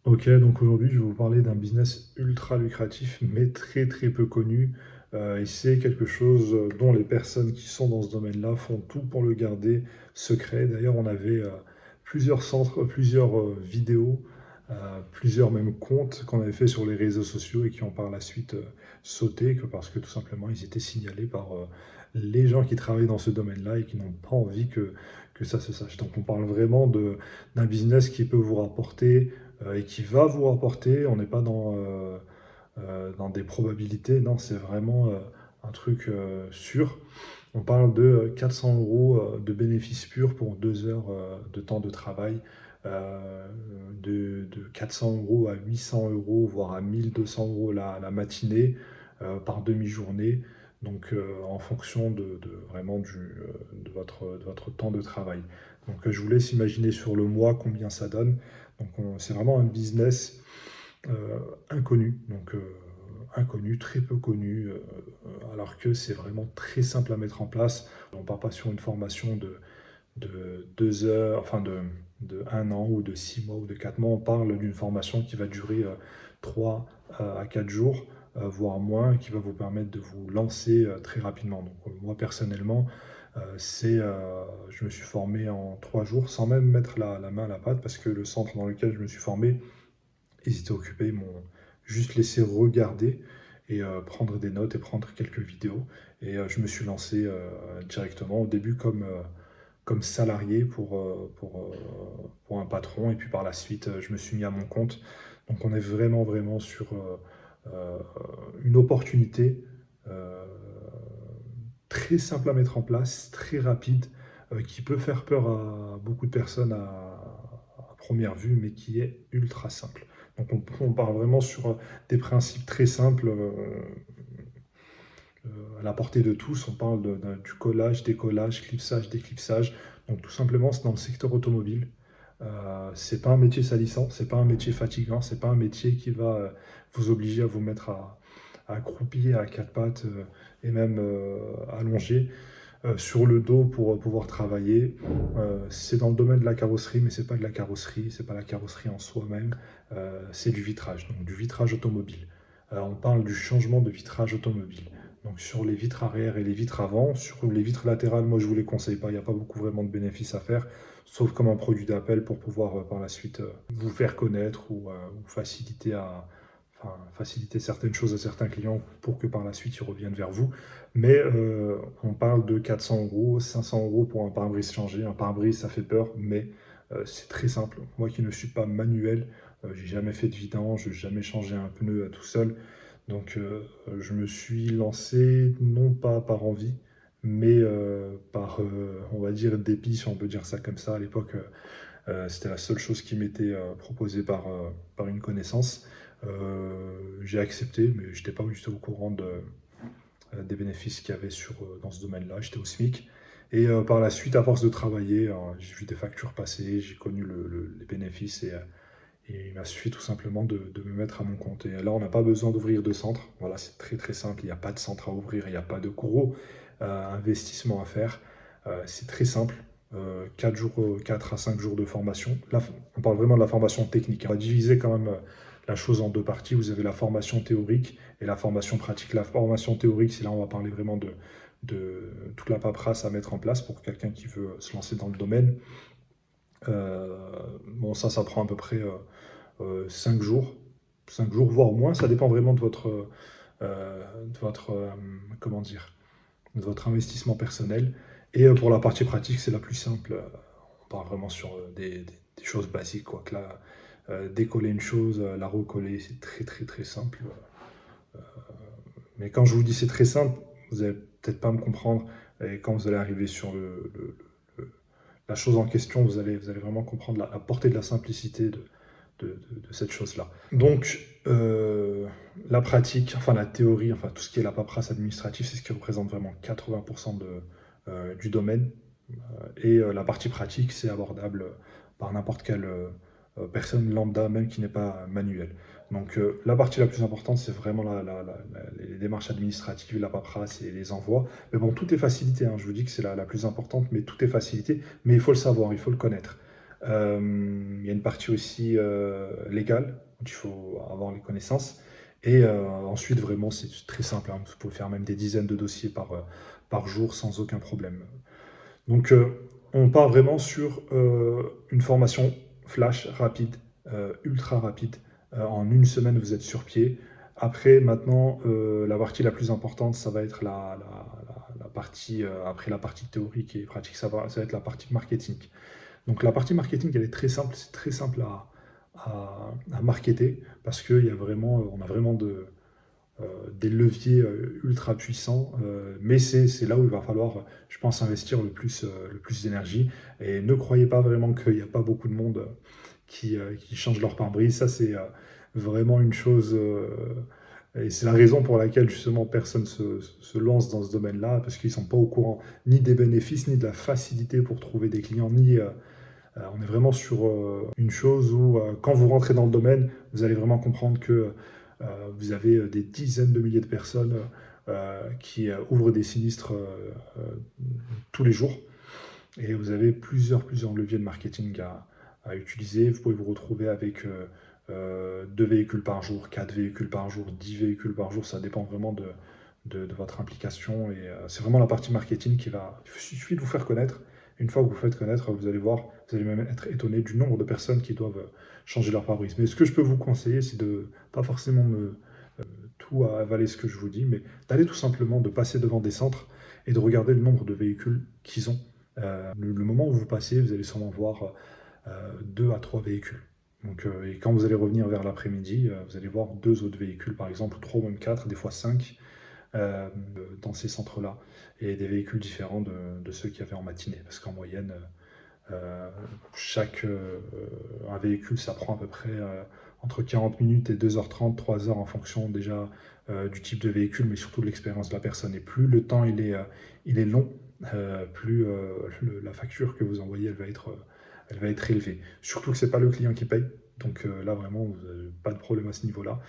Ok, donc aujourd'hui, je vais vous parler d'un business ultra lucratif, mais très très peu connu. Et c'est quelque chose dont les personnes qui sont dans ce domaine-là font tout pour le garder secret. D'ailleurs, on avait plusieurs centres, plusieurs vidéos, plusieurs même comptes qu'on avait fait sur les réseaux sociaux et qui ont par la suite sauté, parce que tout simplement, ils étaient signalés par les gens qui travaillent dans ce domaine-là et qui n'ont pas envie que ça se sache. Donc on parle vraiment d'un business qui peut vous rapporter et qui va vous rapporter. On n'est pas dans des probabilités, non, c'est vraiment un truc sûr. On parle de 400 euros de bénéfices purs pour 2 heures de temps de travail, euh, de 400 euros à 800 euros, voire à 1200 euros la matinée par demi-journée. Donc en fonction vraiment de votre temps de travail. Donc je vous laisse imaginer sur le mois combien ça donne. Donc c'est vraiment un business inconnu, donc inconnu, très peu connu, alors que c'est vraiment très simple à mettre en place. On ne part pas sur une formation de 2 heures, enfin de 1 an ou de 6 mois ou de 4 mois. On parle d'une formation qui va durer 3 à 4 jours, voire moins, qui va vous permettre de vous lancer très rapidement. Donc moi personnellement, je me suis formé en 3 jours sans même mettre la main à la pâte parce que le centre dans lequel je me suis formé, ils étaient occupés, ils m'ont juste laissé regarder et prendre des notes et prendre quelques vidéos. Et je me suis lancé directement au début comme salarié pour un patron. Et puis par la suite, je me suis mis à mon compte. Donc on est vraiment, vraiment sur euh, une opportunité euh, très simple à mettre en place, très rapide, qui peut faire peur à beaucoup de personnes à première vue, mais qui est ultra simple. Donc on part vraiment sur des principes très simples à la portée de tous. On parle du collage, décollage, clipsage, déclipsage. Donc tout simplement, c'est dans le secteur automobile. C'est pas un métier salissant, c'est pas un métier fatigant, c'est pas un métier qui va vous obliger à vous mettre à accroupi à quatre pattes et même allongé sur le dos pour pouvoir travailler. C'est dans le domaine de la carrosserie, mais c'est pas de la carrosserie, c'est pas la carrosserie en soi-même, c'est du vitrage, donc du vitrage automobile. On parle du changement de vitrage automobile. Donc sur les vitres arrière et les vitres avant, sur les vitres latérales, moi je vous les conseille pas, il n'y a pas beaucoup vraiment de bénéfices à faire, sauf comme un produit d'appel pour pouvoir par la suite vous faire connaître ou faciliter certaines choses à certains clients pour que par la suite ils reviennent vers vous. Mais on parle de 400 euros, 500 euros pour un pare-brise changé. Un pare-brise, ça fait peur, mais c'est très simple. Moi qui ne suis pas manuel, j'ai jamais fait de vidange, j'ai jamais changé un pneu tout seul. Donc je me suis lancé non pas par envie, mais par, on va dire, dépit, si on peut dire ça comme ça. À l'époque, c'était la seule chose qui m'était proposée par une connaissance. J'ai accepté, mais je n'étais pas du tout au courant des bénéfices qu'il y avait dans ce domaine-là. J'étais au SMIC. Et par la suite, à force de travailler, j'ai vu des factures passer, j'ai connu les bénéfices et il m'a suffi tout simplement de me mettre à mon compte. Et là, on n'a pas besoin d'ouvrir de centre. Voilà, c'est très très simple. Il n'y a pas de centre à ouvrir, il n'y a pas de gros investissement à faire. C'est très simple. 4 jours, 4 à 5 jours de formation. Là, on parle vraiment de la formation technique. On va diviser quand même la chose en deux parties. Vous avez la formation théorique et la formation pratique. La formation théorique, c'est là où on va parler vraiment de toute la paperasse à mettre en place pour quelqu'un qui veut se lancer dans le domaine. Bon, ça prend à peu près 5 jours. 5 jours, voire moins. Ça dépend vraiment de votre comment dire, de votre investissement personnel. Et pour la partie pratique, c'est la plus simple. On part vraiment sur des choses basiques, quoi. Que là, décoller une chose, la recoller, c'est très très très simple. Mais quand je vous dis c'est très simple, vous allez peut-être pas me comprendre. Et quand vous allez arriver sur la chose en question, vous allez vraiment comprendre la portée de la simplicité de cette chose-là. Donc, la pratique, enfin la théorie, enfin tout ce qui est la paperasse administrative, c'est ce qui représente vraiment 80% du domaine. Et la partie pratique, c'est abordable par n'importe quelle personne lambda, même qui n'est pas manuelle. Donc la partie la plus importante, c'est vraiment les démarches administratives, la paperasse et les envois. Mais bon, tout est facilité, hein. Je vous dis que c'est la plus importante, mais tout est facilité. Mais il faut le savoir, il faut le connaître. Il y a une partie aussi légale, où il faut avoir les connaissances. Et ensuite, vraiment, c'est très simple, hein. Vous pouvez faire même des dizaines de dossiers par jour sans aucun problème. Donc, on part vraiment sur une formation flash, rapide, ultra rapide. En une semaine, vous êtes sur pied. Après, maintenant, la partie la plus importante, ça va être la partie, après la partie théorique et pratique, ça va être la partie marketing. Donc la partie marketing, elle est très simple, c'est très simple à marketer parce qu'il y a vraiment, on a vraiment des leviers ultra puissants, mais c'est là où il va falloir, je pense, investir le plus d'énergie. Et ne croyez pas vraiment qu'il n'y a pas beaucoup de monde qui change leur pare-brise. Ça, c'est vraiment une chose, et c'est la raison pour laquelle justement personne se lance dans ce domaine-là, parce qu'ils ne sont pas au courant ni des bénéfices, ni de la facilité pour trouver des clients, ni on est vraiment sur une chose où, quand vous rentrez dans le domaine, vous allez vraiment comprendre que vous avez des dizaines de milliers de personnes qui ouvrent des sinistres tous les jours. Et vous avez plusieurs leviers de marketing à utiliser. Vous pouvez vous retrouver avec 2 véhicules par jour, 4 véhicules par jour, 10 véhicules par jour. Ça dépend vraiment de votre implication. Et c'est vraiment la partie marketing qui va... Il suffit de vous faire connaître. Une fois que vous faites connaître, vous allez voir, vous allez même être étonné du nombre de personnes qui doivent changer leur pare-brise. Mais ce que je peux vous conseiller, c'est de pas forcément tout avaler ce que je vous dis, mais d'aller tout simplement, de passer devant des centres et de regarder le nombre de véhicules qu'ils ont. Le moment où vous passez, vous allez sûrement voir 2 à 3 véhicules. Donc, et quand vous allez revenir vers l'après-midi, vous allez voir 2 autres véhicules, par exemple 3 ou même 4, des fois 5, euh, dans ces centres-là, et des véhicules différents de ceux qu'il y avait en matinée. Parce qu'en moyenne, un véhicule, ça prend à peu près entre 40 minutes et 2h30, 3 heures en fonction déjà du type de véhicule, mais surtout de l'expérience de la personne. Et plus le temps il est long, plus la facture que vous envoyez, elle va être élevée. Surtout que ce n'est pas le client qui paye. Donc là, vraiment, vous n'avez pas de problème à ce niveau-là.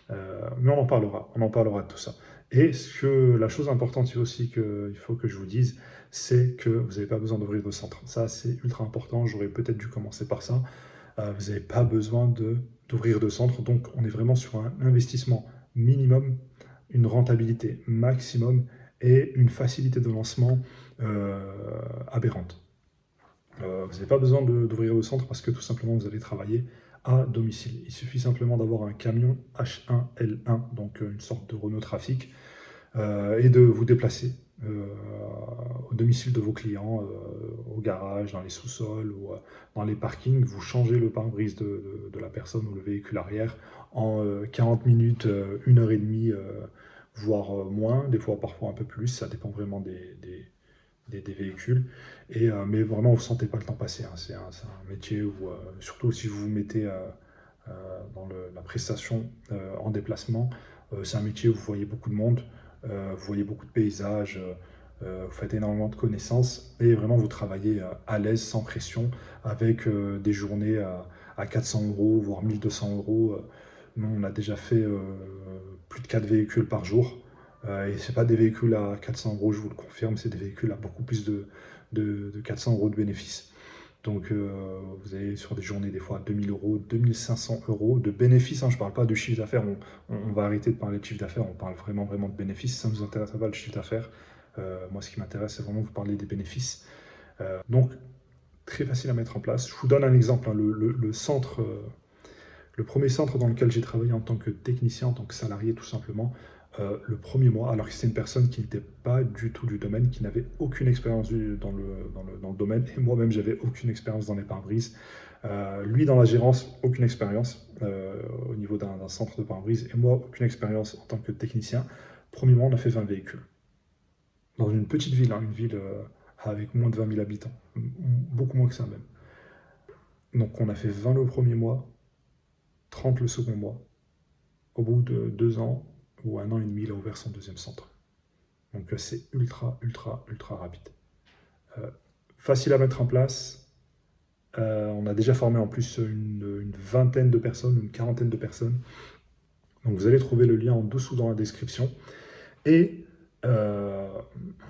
Mais on en parlera de tout ça. Et la chose importante aussi qu'il faut que je vous dise, c'est que vous n'avez pas besoin d'ouvrir de centre. Ça, c'est ultra important. J'aurais peut-être dû commencer par ça. Vous n'avez pas besoin d'ouvrir de centre. Donc, on est vraiment sur un investissement minimum, une rentabilité maximum et une facilité de lancement aberrante. Vous n'avez pas besoin d'ouvrir le centre parce que tout simplement vous allez travailler à domicile. Il suffit simplement d'avoir un camion H1L1, donc une sorte de Renault Trafic, et de vous déplacer au domicile de vos clients, au garage, dans les sous-sols ou dans les parkings. Vous changez le pare-brise de la personne ou le véhicule arrière en 40 minutes, 1 heure et demie, voire moins, des fois parfois un peu plus, ça dépend vraiment des véhicules. Mais vraiment, vous ne sentez pas le temps passer, hein. C'est un métier où, surtout si vous vous mettez dans la prestation en déplacement, c'est un métier où vous voyez beaucoup de monde, vous voyez beaucoup de paysages, vous faites énormément de connaissances et vraiment vous travaillez à l'aise, sans pression, avec des journées à 400 euros, voire 1200 euros. Nous, on a déjà fait plus de 4 véhicules par jour. Et ce pas des véhicules à 400 euros, je vous le confirme, c'est des véhicules à beaucoup plus de 400 euros de bénéfices. Donc vous avez sur des journées des fois 2000 euros, 2500 euros de bénéfices, hein. Je ne parle pas de chiffre d'affaires, on va arrêter de parler de chiffre d'affaires, on parle vraiment de bénéfices. Ça ne nous intéresse pas le chiffre d'affaires. Moi, ce qui m'intéresse, c'est vraiment vous parler des bénéfices. Donc, très facile à mettre en place. Je vous donne un exemple, hein. Le premier centre dans lequel j'ai travaillé en tant que technicien, en tant que salarié tout simplement, le premier mois, alors que c'était une personne qui n'était pas du tout du domaine, qui n'avait aucune expérience dans le domaine, et moi-même j'avais aucune expérience dans les pare-brises. Lui dans la gérance, aucune expérience au niveau d'un centre de pare-brise, et moi aucune expérience en tant que technicien. Premier mois, on a fait 20 véhicules. Dans une petite ville, hein, une ville avec moins de 20 000 habitants, beaucoup moins que ça même. Donc on a fait 20 le premier mois, 30 le second mois. Au bout de 2 ans ou 1 an et demi, il a ouvert son deuxième centre. Donc c'est ultra rapide. Facile à mettre en place. On a déjà formé en plus une vingtaine de personnes, une quarantaine de personnes. Donc vous allez trouver le lien en dessous dans la description. Et Heu,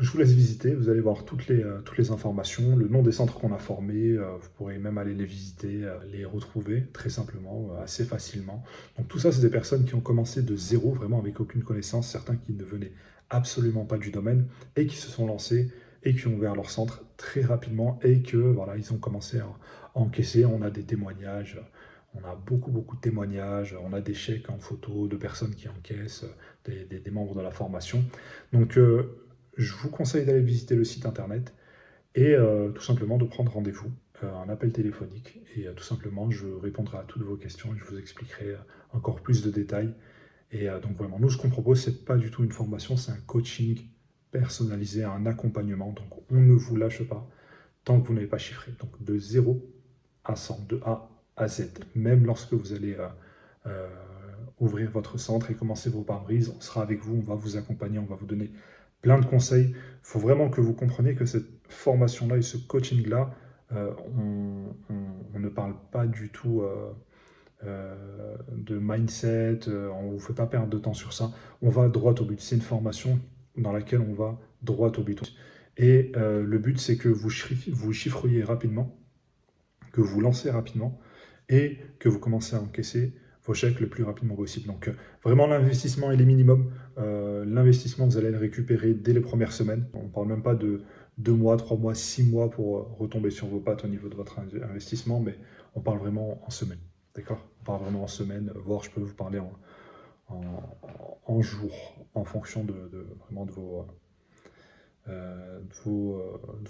je vous laisse visiter, vous allez voir toutes les informations, le nom des centres qu'on a formés, vous pourrez même aller les visiter, les retrouver très simplement, assez facilement. Donc tout ça, c'est des personnes qui ont commencé de zéro, vraiment avec aucune connaissance, certains qui ne venaient absolument pas du domaine et qui se sont lancés et qui ont ouvert leur centre très rapidement et que voilà, ils ont commencé à encaisser. On a des témoignages, on a beaucoup, beaucoup de témoignages, on a des chèques en photo de personnes qui encaissent, des membres de la formation. Donc, je vous conseille d'aller visiter le site internet et tout simplement de prendre rendez-vous, un appel téléphonique et tout simplement je répondrai à toutes vos questions et je vous expliquerai, encore plus de détails et donc vraiment nous ce qu'on propose c'est pas du tout une formation, c'est un coaching personnalisé, un accompagnement donc on ne vous lâche pas tant que vous n'avez pas chiffré. Donc de 0 à 100, de A à Z, même lorsque vous allez, heu, ouvrir votre centre et commencer vos pare-brises, on sera avec vous, on va vous accompagner, on va vous donner plein de conseils. Il faut vraiment que vous compreniez que cette formation-là et ce coaching-là, on ne parle pas du tout de mindset, on ne vous fait pas perdre de temps sur ça. On va droit au but. C'est une formation dans laquelle on va droit au but. Et le but, c'est que vous chiffriez rapidement, que vous lancez rapidement et que vous commencez à encaisser vos chèques le plus rapidement possible. Donc vraiment l'investissement est les minimum. L'investissement, vous allez le récupérer dès les premières semaines. On ne parle même pas de 2 mois, 3 mois, 6 mois pour retomber sur vos pattes au niveau de votre investissement, mais on parle vraiment en semaines. D'accord? On parle vraiment en semaines, voire je peux vous parler en jours, en fonction vraiment de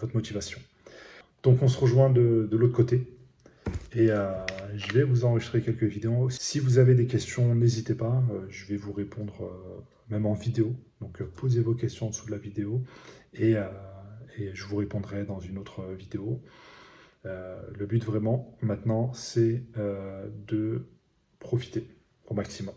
votre motivation. Donc on se rejoint de l'autre côté. Et je vais vous enregistrer quelques vidéos. Si vous avez des questions, n'hésitez pas, je vais vous répondre même en vidéo. Donc posez vos questions en dessous de la vidéo et, euh, et je vous répondrai dans une autre vidéo. Le but vraiment maintenant, c'est de profiter au maximum.